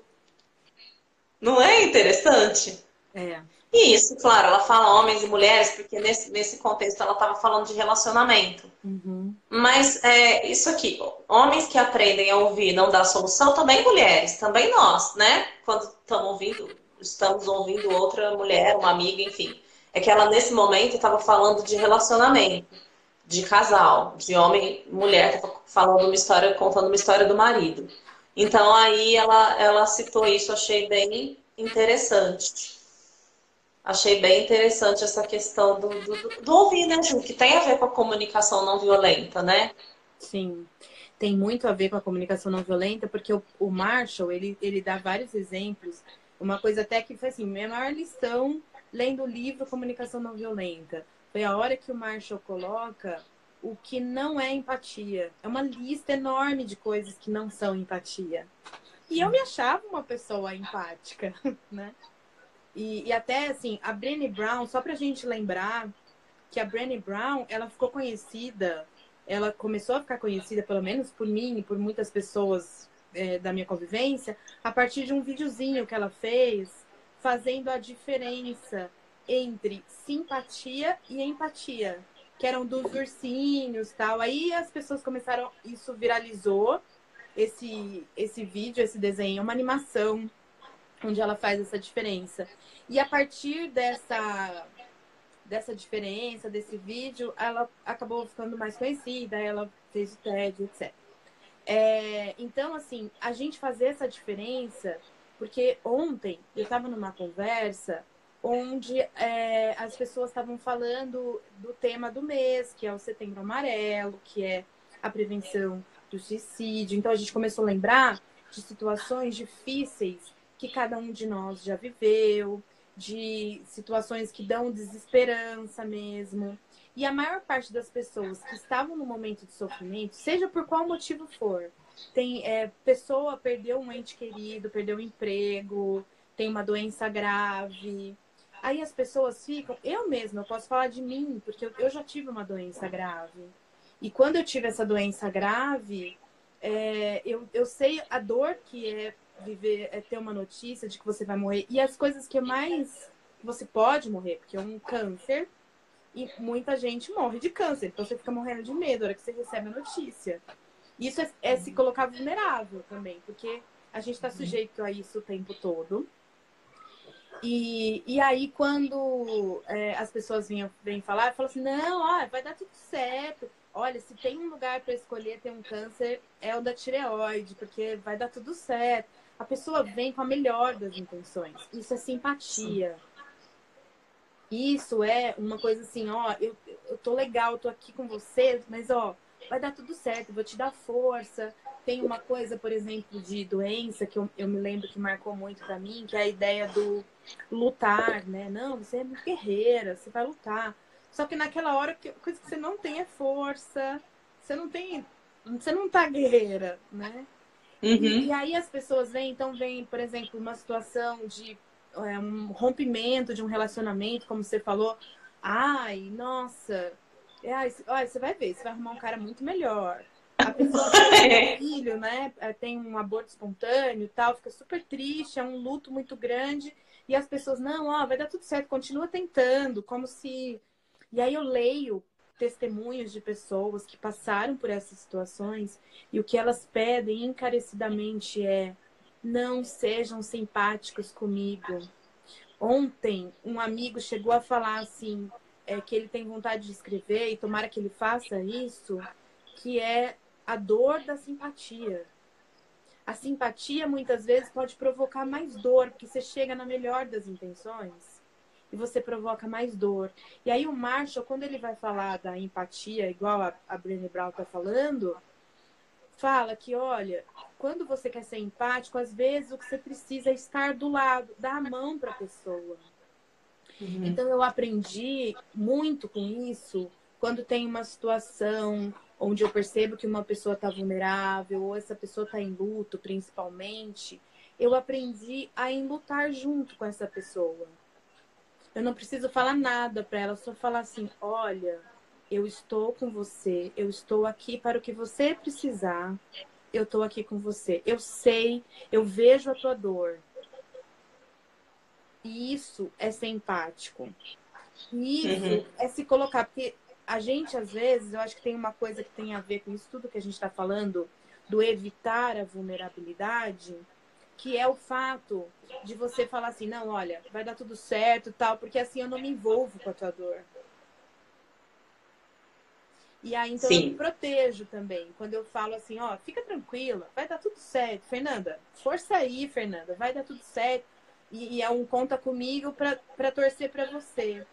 Não é interessante? É. E isso, claro, ela fala homens e mulheres, porque nesse contexto ela estava falando de relacionamento. Mas isso aqui, homens que aprendem a ouvir e não dar solução, também mulheres, também nós, né? Quando estamos ouvindo outra mulher, uma amiga, enfim. É que ela, nesse momento, estava falando de relacionamento, de casal, de homem e mulher, estava contando uma história do marido. Então, aí ela citou isso, achei bem interessante. Achei bem interessante essa questão do ouvir, né, Ju? Que tem a ver com a comunicação não violenta, né? Sim, tem muito a ver com a comunicação não violenta, porque o Marshall, ele dá vários exemplos. Uma coisa até que foi assim, minha maior lição lendo o livro Comunicação Não Violenta. Foi a hora que o Marshall coloca o que não é empatia. É uma lista enorme de coisas que não são empatia. E eu me achava uma pessoa empática, né? E até, assim, a Brené Brown, só pra gente lembrar que a Brené Brown, ela ficou conhecida, ela começou a ficar conhecida, pelo menos por mim e por muitas pessoas da minha convivência, a partir de um videozinho que ela fez, fazendo a diferença entre simpatia e empatia, que eram dos ursinhos e tal. Aí as pessoas começaram, isso viralizou, esse vídeo, esse desenho, uma animação onde ela faz essa diferença. E a partir dessa diferença, desse vídeo, ela acabou ficando mais conhecida, ela fez o TED, etc. Então, assim, a gente fazer essa diferença, porque ontem eu estava numa conversa onde as pessoas estavam falando do tema do mês, que é o Setembro Amarelo, que é a prevenção do suicídio. Então, a gente começou a lembrar de situações difíceis que cada um de nós já viveu, de situações que dão desesperança mesmo. E a maior parte das pessoas que estavam no momento de sofrimento, seja por qual motivo for, pessoa perdeu um ente querido, perdeu um emprego, tem uma doença grave. Aí as pessoas ficam... Eu mesma, eu posso falar de mim, porque eu já tive uma doença grave. E quando eu tive essa doença grave, eu sei a dor que é viver, ter uma notícia de que você vai morrer. E as coisas que mais você pode morrer, porque é um câncer, e muita gente morre de câncer. Então você fica morrendo de medo na hora que você recebe a notícia. Isso é se colocar vulnerável também, porque a gente está sujeito a isso o tempo todo. E aí, quando as pessoas vêm falar, falam assim, não, vai dar tudo certo. olha, se tem um lugar para escolher ter um câncer, é o da tireoide, porque vai dar tudo certo. A pessoa vem com a melhor das intenções. Isso é simpatia. Isso é uma coisa assim, ó, eu tô legal, eu tô aqui com você, mas ó, vai dar tudo certo, vou te dar força. Tem uma coisa, por exemplo, de doença que eu me lembro que marcou muito pra mim, que é a ideia do lutar, né? Não, você é muito guerreira, você vai lutar. Só que naquela hora, a coisa que você não tem é força, você não tá guerreira, né? E Uhum. aí as pessoas vêm, então vem, por exemplo, uma situação de um rompimento de um relacionamento, como você falou. Ai, nossa, ai, você vai ver, você vai arrumar um cara muito melhor. A pessoa perde o filho, né? Tem um aborto espontâneo e tal, fica super triste, é um luto muito grande. E as pessoas, não, ó, vai dar tudo certo, continua tentando, como se. E aí eu leio testemunhos de pessoas que passaram por essas situações e o que elas pedem encarecidamente é: não sejam simpáticos comigo. Ontem, um amigo chegou a falar assim, que ele tem vontade de escrever e tomara que ele faça isso, que é a dor da simpatia. A simpatia muitas vezes pode provocar mais dor, porque você chega na melhor das intenções e você provoca mais dor. E aí o Marshall, quando ele vai falar da empatia, igual a Brené Brown está falando, fala que, olha, quando você quer ser empático, às vezes o que você precisa é estar do lado, dar a mão para a pessoa. Uhum. Então eu aprendi muito com isso quando tem uma situação onde eu percebo que uma pessoa está vulnerável ou essa pessoa está em luto, principalmente, eu aprendi a enlutar junto com essa pessoa. Eu não preciso falar nada para ela, só falar assim: olha, eu estou com você, eu estou aqui para o que você precisar, eu estou aqui com você. Eu sei, eu vejo a tua dor. E isso é ser empático. E Uhum. isso é se colocar, porque a gente, às vezes, eu acho que tem uma coisa que tem a ver com isso tudo que a gente está falando, do evitar a vulnerabilidade, que é o fato de você falar assim: não, olha, vai dar tudo certo, tal, porque assim eu não me envolvo com a tua dor. E aí, então, eu me Sim. protejo também. Quando eu falo assim, ó, fica tranquila, vai dar tudo certo. Fernanda, força aí, Fernanda, vai dar tudo certo. E é um conta comigo para torcer para você.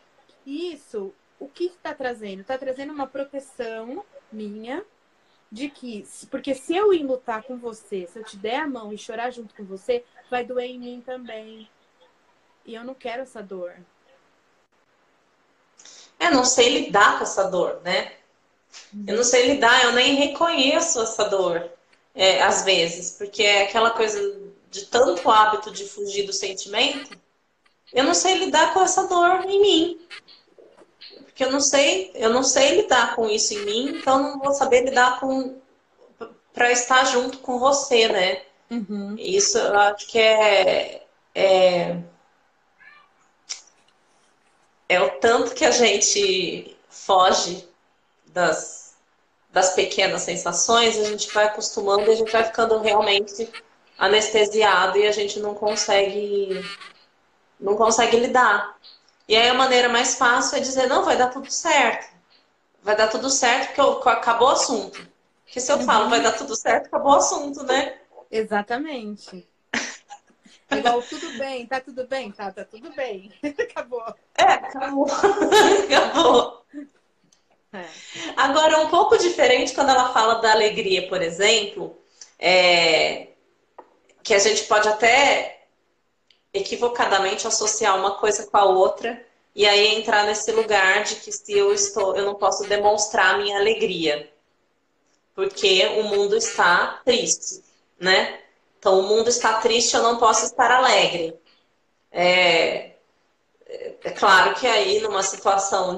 E isso, o que está trazendo? Está trazendo uma proteção minha de que, porque se eu ir lutar com você, se eu te der a mão e chorar junto com você, vai doer em mim também. E eu não quero essa dor. Não sei lidar com essa dor, né? Eu não Uhum. sei lidar, eu nem reconheço essa dor, às vezes, porque é aquela coisa de tanto hábito de fugir do sentimento, eu não sei lidar com essa dor em mim, porque eu não sei lidar com isso em mim, então não vou saber lidar com para estar junto com você, né? Uhum. Isso eu acho que é o tanto que a gente foge das pequenas sensações, a gente vai acostumando e a gente vai ficando realmente anestesiado e a gente não consegue lidar. E aí a maneira mais fácil é dizer: não, vai dar tudo certo. Vai dar tudo certo porque acabou o assunto. Porque se eu falo vai Uhum. dar tudo certo, acabou o assunto, né? Exatamente. É igual, tudo bem, tá tudo bem? Tá tudo bem. Acabou. Acabou. Acabou. É. Agora, um pouco diferente quando ela fala da alegria, por exemplo, é, que a gente pode até equivocadamente associar uma coisa com a outra e aí entrar nesse lugar de que se eu não posso demonstrar a minha alegria, porque o mundo está triste, né? Então, o mundo está triste, eu não posso estar alegre. É claro que aí, numa situação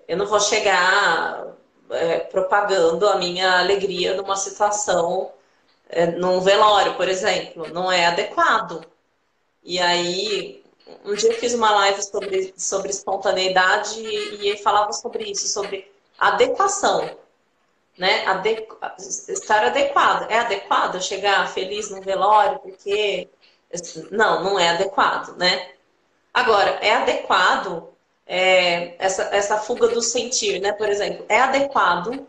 eu não vou chegar propagando a minha alegria numa situação, num velório, por exemplo, não é adequado. E aí, um dia eu fiz uma live sobre espontaneidade e falava sobre isso, sobre adequação, né? Estar adequado. É adequado eu chegar feliz no velório porque... Não, não é adequado, né? Agora, é adequado essa fuga do sentir, né? Por exemplo, é adequado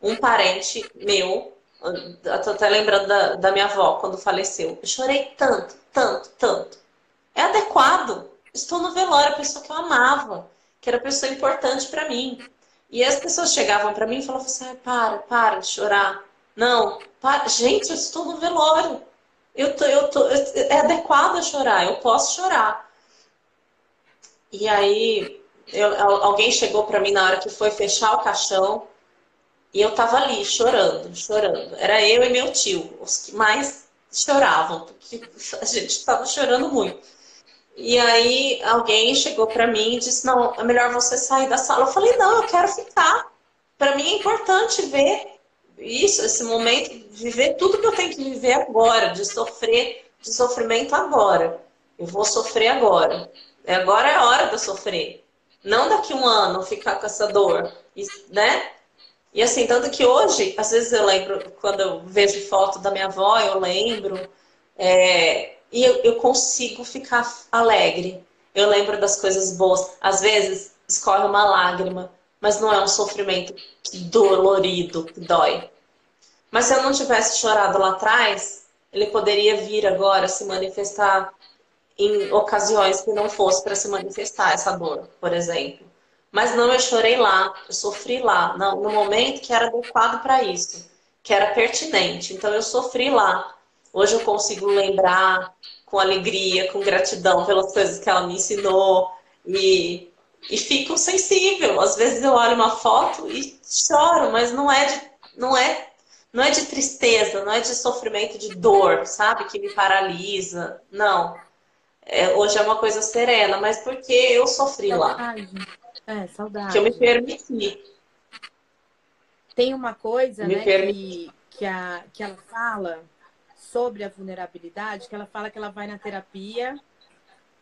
um parente meu, eu tô até lembrando da minha avó quando faleceu. Eu chorei tanto, tanto, tanto. É adequado. Estou no velório, a pessoa que eu amava, que era a pessoa importante para mim. E as pessoas chegavam para mim e falavam assim: para de chorar. Não, para. Gente, eu estou no velório. É adequado chorar, eu posso chorar. E aí, alguém chegou para mim na hora que foi fechar o caixão e eu tava ali chorando, chorando. Era eu e meu tio, os que mais choravam, porque a gente estava chorando muito. E aí alguém chegou para mim e disse: Não, é melhor você sair da sala. Eu falei: Não, eu quero ficar. Para mim é importante ver isso, esse momento, viver tudo que eu tenho que viver agora, de sofrer, de sofrimento agora. Eu vou sofrer agora. Agora é a hora de eu sofrer. Não daqui um ano ficar com essa dor, né? E assim, tanto que hoje, às vezes eu lembro, quando eu vejo foto da minha avó, eu lembro, e eu consigo ficar alegre. Eu lembro das coisas boas. Às vezes escorre uma lágrima, mas não é um sofrimento dolorido, que dói. Mas se eu não tivesse chorado lá atrás, ele poderia vir agora se manifestar em ocasiões que não fosse para se manifestar essa dor, por exemplo. Mas não, eu chorei lá, eu sofri lá, no momento que era adequado para isso, que era pertinente. Então eu sofri lá. Hoje eu consigo lembrar com alegria, com gratidão pelas coisas que ela me ensinou e fico sensível. Às vezes eu olho uma foto e choro, mas não é de tristeza, não é de sofrimento, de dor, sabe? Que me paralisa. Não. Hoje é uma coisa serena, mas porque eu sofri lá. Saudade. Que eu me Saudade. permiti. Tem uma coisa, Me né, permiti. que ela fala sobre a vulnerabilidade, que ela fala que ela vai na terapia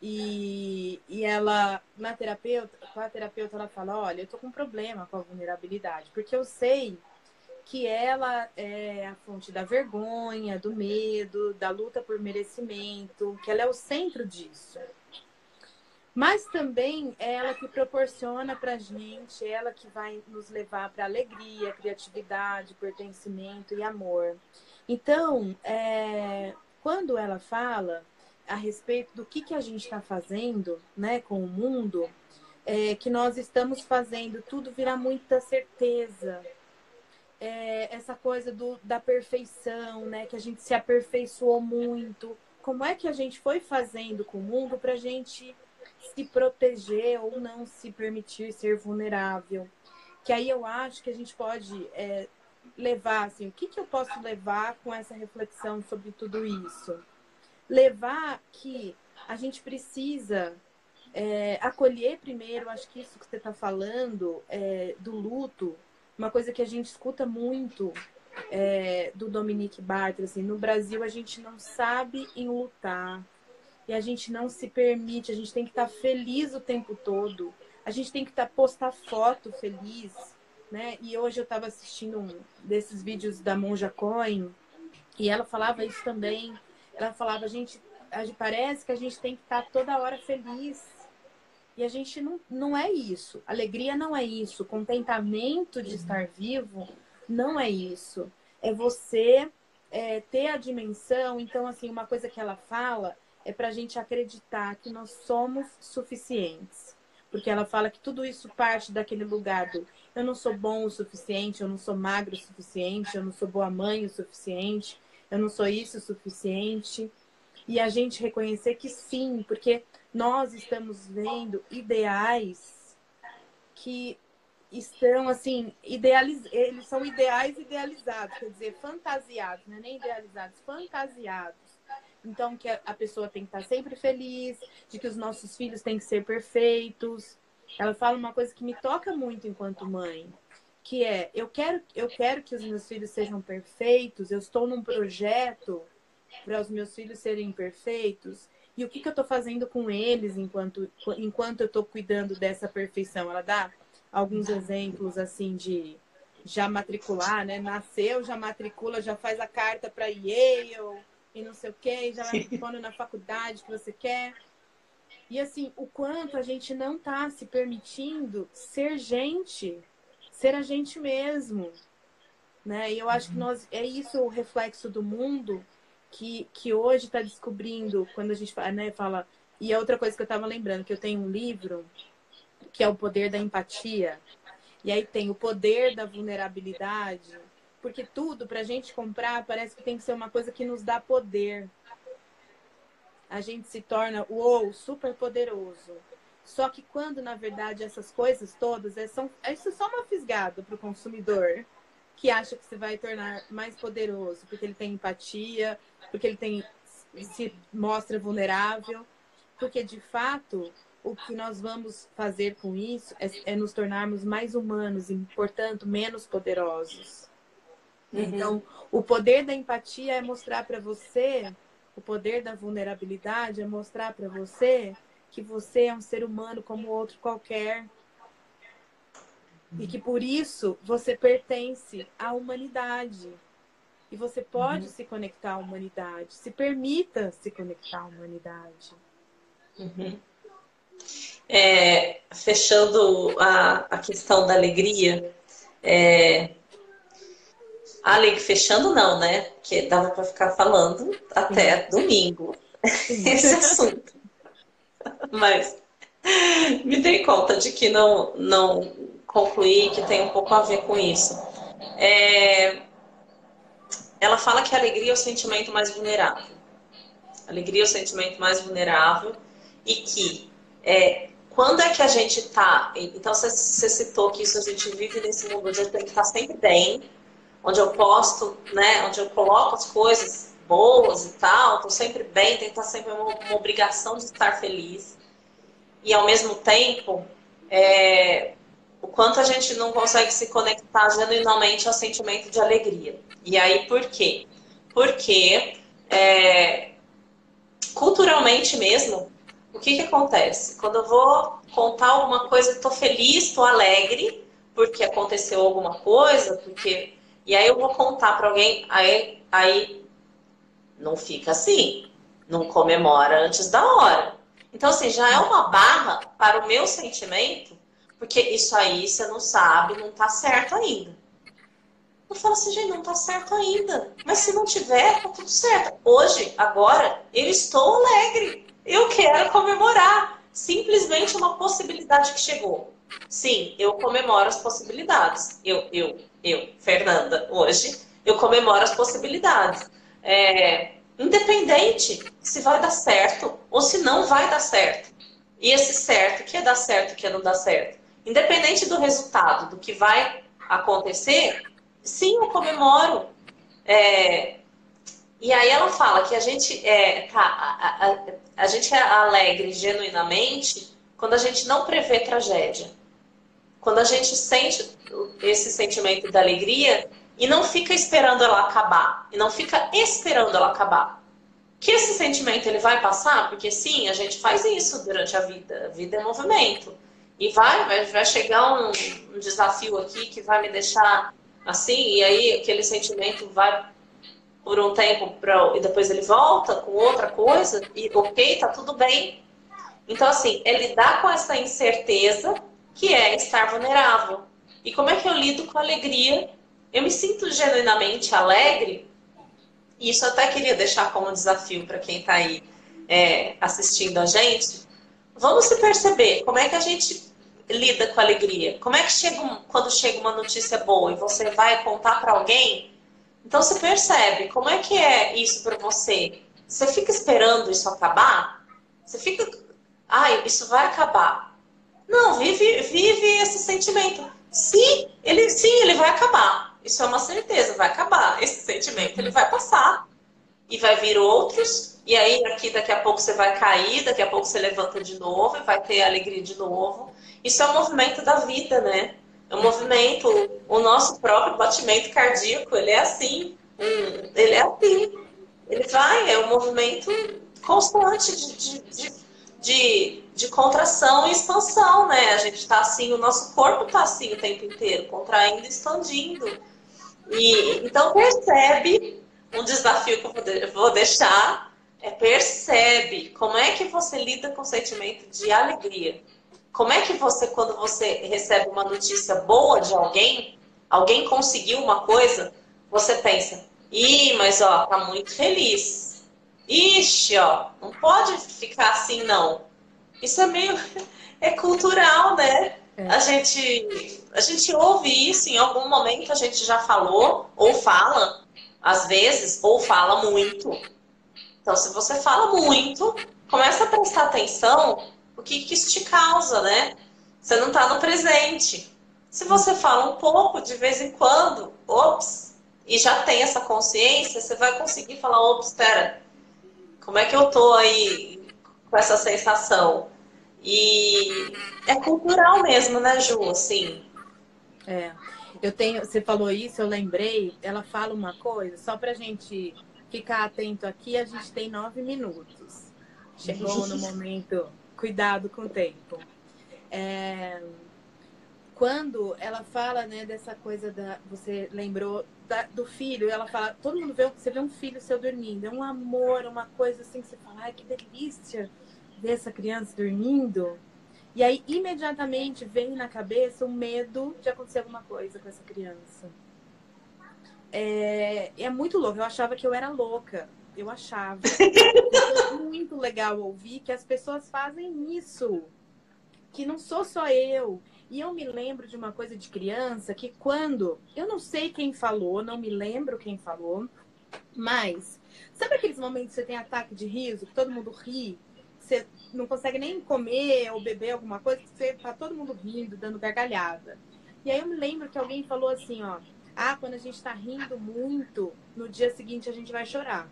e ela, com a terapeuta, ela fala: olha, eu tô com um problema com a vulnerabilidade, porque eu sei que ela é a fonte da vergonha, do medo, da luta por merecimento, que ela é o centro disso. Mas também é ela que proporciona pra gente, é ela que vai nos levar para alegria, criatividade, pertencimento e amor. Então, quando ela fala a respeito do que a gente está fazendo, né, com o mundo, que nós estamos fazendo tudo virar muita certeza. Essa coisa da perfeição, né, que a gente se aperfeiçoou muito. Como é que a gente foi fazendo com o mundo para a gente se proteger ou não se permitir ser vulnerável? Que aí eu acho que a gente pode levar, assim, o que eu posso levar com essa reflexão sobre tudo isso? Levar que a gente precisa acolher primeiro, acho que isso que você está falando, do luto, uma coisa que a gente escuta muito do Dominique Bartra, assim, no Brasil a gente não sabe enlutar, e a gente não se permite, a gente tem que estar feliz o tempo todo, a gente tem que postar foto feliz, né? E hoje eu estava assistindo um desses vídeos da Monja Coen, e ela falava isso também. Ela falava: a gente parece que a gente tem que estar toda hora feliz. E a gente não é isso. Alegria não é isso. Contentamento de estar vivo não é isso. É você ter a dimensão. Então, assim, uma coisa que ela fala é para a gente acreditar que nós somos suficientes. Porque ela fala que tudo isso parte daquele lugar do: eu não sou bom o suficiente, eu não sou magro o suficiente, eu não sou boa mãe o suficiente, eu não sou isso o suficiente. E a gente reconhecer que sim, porque nós estamos vendo ideais que estão, assim, eles são ideais idealizados, quer dizer, fantasiados, não é nem idealizados, fantasiados. Então, que a pessoa tem que estar sempre feliz, de que os nossos filhos têm que ser perfeitos. Ela fala uma coisa que me toca muito enquanto mãe, que é: eu quero que os meus filhos sejam perfeitos, eu estou num projeto para os meus filhos serem perfeitos, e o que eu estou fazendo com eles enquanto eu estou cuidando dessa perfeição. Ela dá alguns exemplos, assim, de já matricular, né? Nasceu, já matricula, já faz a carta para Yale e não sei o quê, já vai pondo na faculdade que você quer. E assim, o quanto a gente não tá se permitindo ser gente, ser a gente mesmo, né? E eu acho que é isso o reflexo do mundo que hoje está descobrindo, quando a gente fala, né, fala. E é outra coisa que eu estava lembrando, que eu tenho um livro que é O Poder da Empatia. E aí tem o poder da vulnerabilidade, porque tudo para a gente comprar parece que tem que ser uma coisa que nos dá poder. A gente se torna, uou, super poderoso. Só que quando, na verdade, essas coisas todas, isso é só uma fisgada para o consumidor, que acha que você vai tornar mais poderoso, porque ele tem empatia, porque se mostra vulnerável. Porque, de fato, o que nós vamos fazer com isso é nos tornarmos mais humanos e, portanto, menos poderosos. Então, o poder da empatia é mostrar para você, o poder da vulnerabilidade é mostrar para você que você é um ser humano como outro qualquer. E que, por isso, você pertence à humanidade. E você pode se conectar à humanidade. Se permita se conectar à humanidade. Fechando a questão da alegria, fechando não, né? Porque dava para ficar falando até domingo esse assunto. Mas me dei conta de que não concluí, que tem um pouco a ver com isso. Ela fala que a alegria é o sentimento mais vulnerável. A alegria é o sentimento mais vulnerável e que quando é que a gente está... Então, você citou que isso a gente vive nesse mundo onde eu tenho que estar sempre bem, onde eu posto, né, onde eu coloco as coisas boas e tal, estou sempre bem, tenho que estar sempre uma obrigação de estar feliz. E, ao mesmo tempo, o quanto a gente não consegue se conectar genuinamente ao sentimento de alegria. E aí, por quê? Porque, culturalmente mesmo, o que acontece? Quando eu vou contar alguma coisa, estou feliz, estou alegre, porque aconteceu alguma coisa, e aí eu vou contar para alguém, aí não fica assim, não comemora antes da hora. Então, assim, já é uma barra para o meu sentimento, porque isso aí você não sabe, não tá certo ainda. Eu falo assim, gente, não tá certo ainda. Mas se não tiver, tá tudo certo. Hoje, agora, eu estou alegre. Eu quero comemorar. Simplesmente uma possibilidade que chegou. Sim, eu comemoro as possibilidades. Eu, Fernanda, hoje, eu comemoro as possibilidades. Independente se vai dar certo ou se não vai dar certo. E esse certo, que é dar certo, que é não dar certo. Independente do resultado, do que vai acontecer, sim, eu comemoro. E aí ela fala que a gente a gente é alegre genuinamente quando a gente não prevê tragédia. Quando a gente sente esse sentimento da alegria e não fica esperando ela acabar. E não fica esperando ela acabar. Que esse sentimento ele vai passar, porque sim, a gente faz isso durante a vida. A vida é movimento. E vai chegar um desafio aqui que vai me deixar assim, e aí aquele sentimento vai por um tempo e depois ele volta com outra coisa, e ok, tá tudo bem. Então, assim, é lidar com essa incerteza que é estar vulnerável. E como é que eu lido com a alegria? Eu me sinto genuinamente alegre, e isso eu até queria deixar como desafio para quem está aí assistindo a gente. Vamos se perceber como é que a gente lida com a alegria. Como é que quando chega uma notícia boa e você vai contar para alguém, então você percebe como é que é isso para você. Você fica esperando isso acabar? Você fica, isso vai acabar. Não, vive esse sentimento. Sim, ele vai acabar. Isso é uma certeza, vai acabar. Esse sentimento ele vai passar. E vai vir outros. E aí aqui daqui a pouco você vai cair, daqui a pouco você levanta de novo e vai ter alegria de novo. Isso é um movimento da vida, né? É um movimento, o nosso próprio batimento cardíaco, ele é assim. Ele é assim. Ele vai, é um movimento constante de contração e expansão, né? A gente está assim, o nosso corpo está assim o tempo inteiro, contraindo e expandindo. E então percebe um desafio que eu vou deixar. percebe como é que você lida com o sentimento de alegria. Como é que você, quando você recebe uma notícia boa de alguém, alguém conseguiu uma coisa, você pensa, ih, mas ó, tá muito feliz. Ixi, ó, não pode ficar assim, não. Isso é meio, é cultural, né? É. A gente ouve isso em algum momento, a gente já falou, ou fala, às vezes, ou fala muito. Então, se você fala muito, começa a prestar atenção o que, que isso te causa, né? Você não está no presente. Se você fala um pouco, de vez em quando, ops, e já tem essa consciência, você vai conseguir falar, ops, espera, como é que eu tô aí com essa sensação? E é cultural mesmo, né, Ju? Assim. É, você falou isso, eu lembrei, ela fala uma coisa, só pra gente ficar atento aqui, a gente tem 9 minutos. Chegou no momento, cuidado com o tempo. Quando ela fala, né, dessa coisa você lembrou do filho, ela fala, todo mundo você vê um filho seu dormindo, é um amor, uma coisa assim que você fala, ai, que delícia ver essa criança dormindo. E aí, imediatamente, vem na cabeça o medo de acontecer alguma coisa com essa criança. É muito louco. Eu achava que eu era louca. Eu achava. E foi muito legal ouvir que as pessoas fazem isso. Que não sou só eu. E eu me lembro de uma coisa de criança que quando... Eu não sei quem falou, não me lembro quem falou. Mas, sabe aqueles momentos que você tem ataque de riso, que todo mundo ri? Você não consegue nem comer ou beber alguma coisa, que você tá todo mundo rindo, dando gargalhada. E aí eu me lembro que alguém falou assim, ó, quando a gente tá rindo muito, no dia seguinte a gente vai chorar.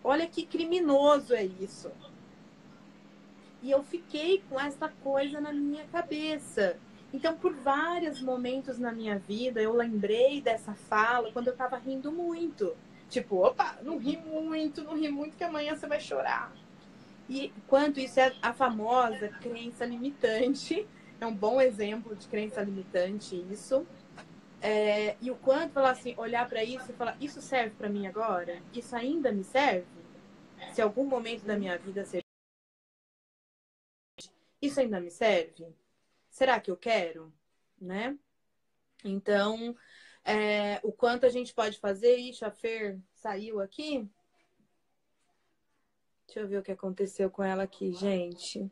Olha que criminoso é isso. E eu fiquei com essa coisa na minha cabeça. Então, por vários momentos na minha vida, eu lembrei dessa fala quando eu tava rindo muito. Tipo, opa, não ri muito, que amanhã você vai chorar. E quanto isso é a famosa crença limitante, é um bom exemplo de crença limitante isso. E o quanto falar assim, olhar para isso e falar, isso serve para mim agora? Isso ainda me serve? Se algum momento da minha vida ser, isso ainda me serve? Será que eu quero? Né? Então, o quanto a gente pode fazer. Ixi, a Fer saiu aqui. Deixa eu ver o que aconteceu com ela aqui, gente.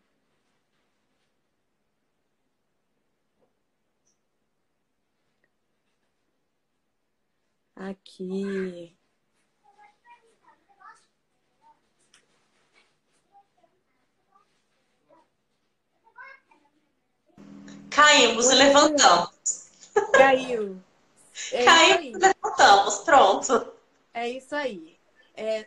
Aqui. Caímos e levantamos. Caiu. É isso Caímos aí. e levantamos, pronto. É isso aí.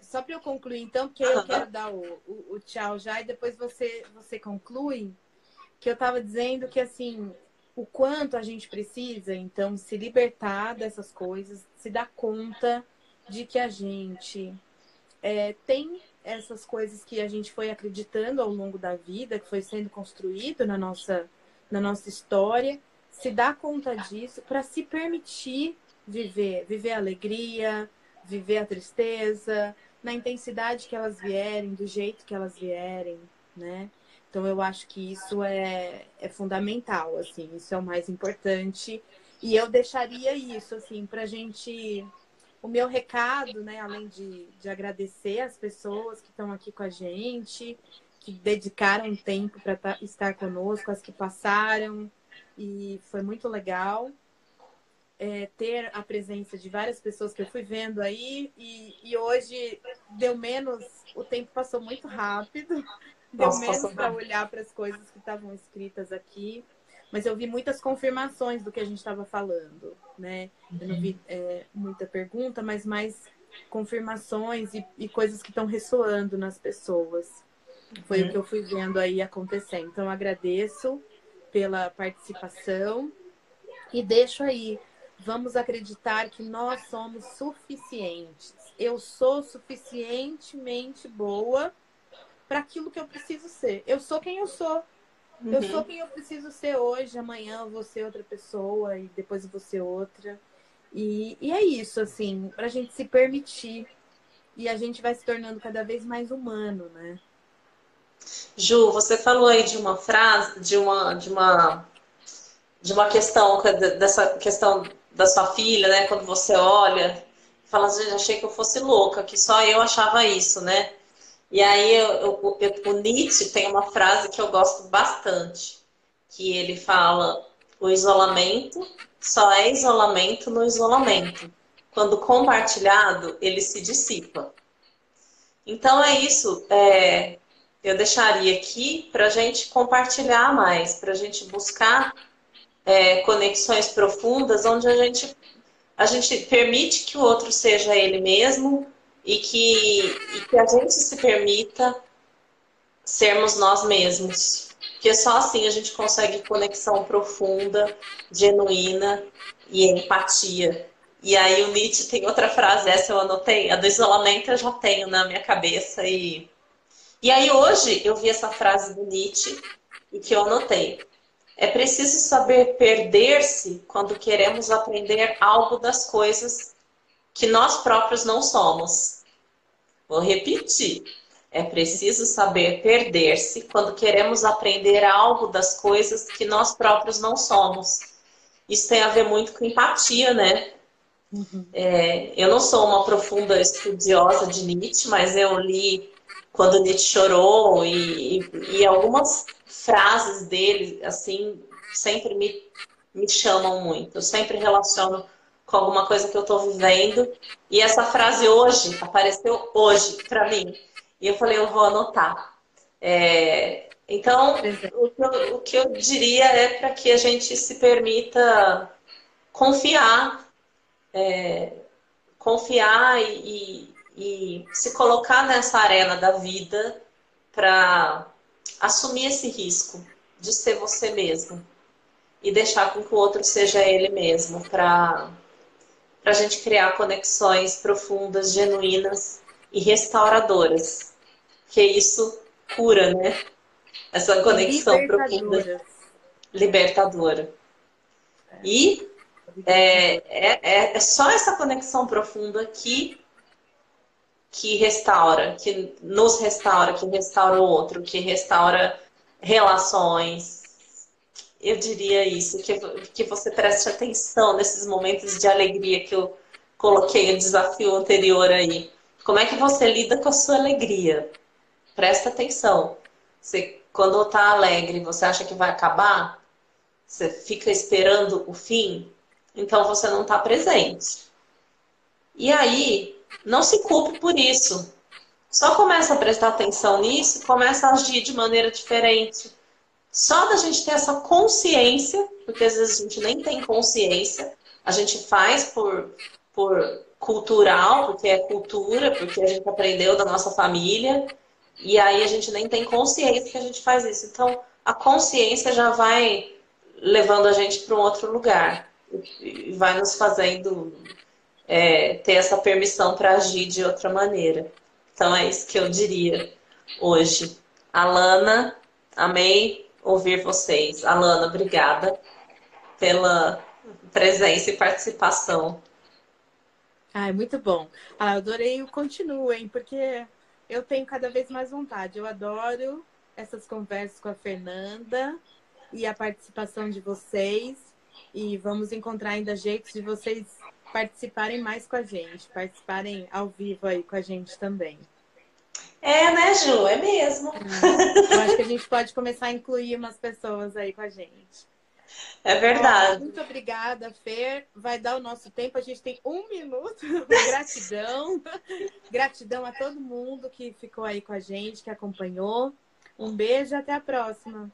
Só para eu concluir, então, porque eu quero dar o tchau já e depois você conclui, que eu estava dizendo que, assim, o quanto a gente precisa, então, se libertar dessas coisas, se dar conta de que a gente tem essas coisas que a gente foi acreditando ao longo da vida, que foi sendo construído na nossa história, se dar conta disso para se permitir viver a alegria, viver a tristeza, na intensidade que elas vierem, do jeito que elas vierem, né? Então eu acho que isso é fundamental, assim, isso é o mais importante. E eu deixaria isso, assim, para a gente o meu recado, né, além de agradecer as pessoas que estão aqui com a gente, que dedicaram tempo para estar conosco, as que passaram, e foi muito legal ter a presença de várias pessoas que eu fui vendo aí, e hoje deu menos, o tempo passou muito rápido, deu Nossa, menos passou para rápido. olhar para as coisas que estavam escritas aqui, mas eu vi muitas confirmações do que a gente estava falando, né? Eu não vi muita pergunta, mas mais confirmações e coisas que estão ressoando nas pessoas. Foi o que eu fui vendo aí acontecendo. Então, eu agradeço pela participação e deixo aí. Vamos acreditar que nós somos suficientes. Eu sou suficientemente boa para aquilo que eu preciso ser. Eu sou quem eu sou. Eu sou quem eu preciso ser hoje. Amanhã eu vou ser outra pessoa e depois eu vou ser outra. E é isso, assim, para a gente se permitir e a gente vai se tornando cada vez mais humano, né? Ju, você falou aí de uma frase, de uma questão, dessa questão da sua filha, né? Quando você olha, fala, gente, achei que eu fosse louca, que só eu achava isso, né? E aí o Nietzsche tem uma frase que eu gosto bastante, que ele fala, o isolamento só é isolamento no isolamento. Quando compartilhado, ele se dissipa. Então é isso. Eu deixaria aqui para a gente compartilhar mais, para a gente buscar conexões profundas, onde a gente permite que o outro seja ele mesmo e que a gente se permita sermos nós mesmos. Porque só assim a gente consegue conexão profunda, genuína e empatia. E aí o Nietzsche tem outra frase, essa eu anotei, a do isolamento eu já tenho na minha cabeça. E aí hoje eu vi essa frase do Nietzsche e que eu anotei. É preciso saber perder-se quando queremos aprender algo das coisas que nós próprios não somos. Vou repetir. É preciso saber perder-se quando queremos aprender algo das coisas que nós próprios não somos. Isso tem a ver muito com empatia, né? Uhum. Eu não sou uma profunda estudiosa de Nietzsche, mas eu li quando Nietzsche chorou e algumas frases dele, assim, sempre me chamam muito. Eu sempre relaciono com alguma coisa que eu estou vivendo. E essa frase hoje, apareceu hoje para mim. E eu falei, eu vou anotar. Então, o que eu diria é para que a gente se permita confiar, confiar e se colocar nessa arena da vida para assumir esse risco de ser você mesmo e deixar com que o outro seja ele mesmo, para a gente criar conexões profundas, genuínas e restauradoras. Que isso cura, né? Essa E conexão profunda, libertadoras. libertadora. E é só essa conexão profunda que restaura, que nos restaura, que restaura o outro, que restaura relações. Eu diria isso, que você preste atenção nesses momentos de alegria que eu coloquei o desafio anterior aí. Como é que você lida com a sua alegria? Presta atenção. Você, quando está alegre, você acha que vai acabar? Você fica esperando o fim? Então você não está presente. E aí, não se culpe por isso. Só começa a prestar atenção nisso, começa a agir de maneira diferente. Só da gente ter essa consciência, porque às vezes a gente nem tem consciência, a gente faz por cultural, porque é cultura, porque a gente aprendeu da nossa família, e aí a gente nem tem consciência que a gente faz isso. Então, a consciência já vai levando a gente para um outro lugar, e vai nos fazendo ter essa permissão para agir de outra maneira. Então, é isso que eu diria hoje. Alana, amei ouvir vocês. Alana, obrigada pela presença e participação. Ai, muito bom. Ah, eu adorei o continuo, hein? Porque eu tenho cada vez mais vontade. Eu adoro essas conversas com a Fernanda e a participação de vocês. E vamos encontrar ainda jeitos de vocês participarem mais com a gente, participarem ao vivo aí com a gente também. Né, Ju? É mesmo. Eu acho que a gente pode começar a incluir umas pessoas aí com a gente. É verdade. Muito obrigada, Fer. Vai dar o nosso tempo. A gente tem 1 minuto. Gratidão. Gratidão a todo mundo que ficou aí com a gente, que acompanhou. Um beijo e até a próxima.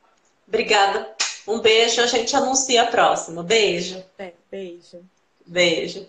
Obrigada. Um beijo. A gente anuncia a próxima. Beijo. Beijo. Beijo.